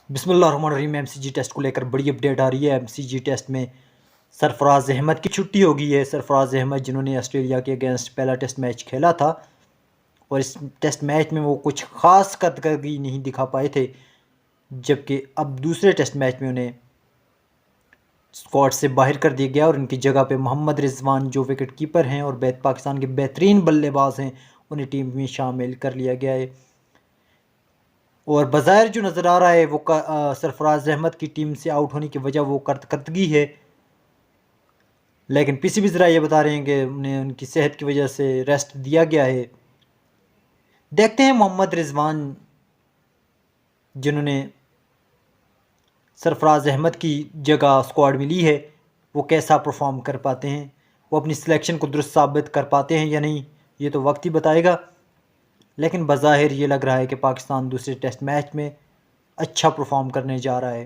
بسم اللہ الرحمن الرحیم۔ ایم سی جی ٹیسٹ کو لے کر بڑی اپڈیٹ آ رہی ہے۔ ایم سی جی ٹیسٹ میں سرفراز احمد کی چھٹی ہو گئی ہے۔ سرفراز احمد جنہوں نے آسٹریلیا کے اگینسٹ پہلا ٹیسٹ میچ کھیلا تھا اور اس ٹیسٹ میچ میں وہ کچھ خاص کارکردگی نہیں دکھا پائے تھے، جبکہ اب دوسرے ٹیسٹ میچ میں انہیں اسکواڈ سے باہر کر دیا گیا اور ان کی جگہ پہ محمد رضوان جو وکٹ کیپر ہیں اور پاکستان کے بہترین بلے باز ہیں انہیں ٹیم میں شامل کر لیا گیا ہے۔ اور بظاہر جو نظر آ رہا ہے وہ سرفراز احمد کی ٹیم سے آؤٹ ہونے کی وجہ وہ کارکردگی ہے، لیکن پی سی بی ذرا یہ بتا رہے ہیں کہ انہیں ان کی صحت کی وجہ سے ریسٹ دیا گیا ہے۔ دیکھتے ہیں محمد رضوان جنہوں نے سرفراز احمد کی جگہ اسکواڈ میں لی ہے وہ کیسا پرفارم کر پاتے ہیں، وہ اپنی سلیکشن کو درست ثابت کر پاتے ہیں یا نہیں، یہ تو وقت ہی بتائے گا۔ لیکن بظاہر یہ لگ رہا ہے کہ پاکستان دوسرے ٹیسٹ میچ میں اچھا پرفارم کرنے جا رہا ہے۔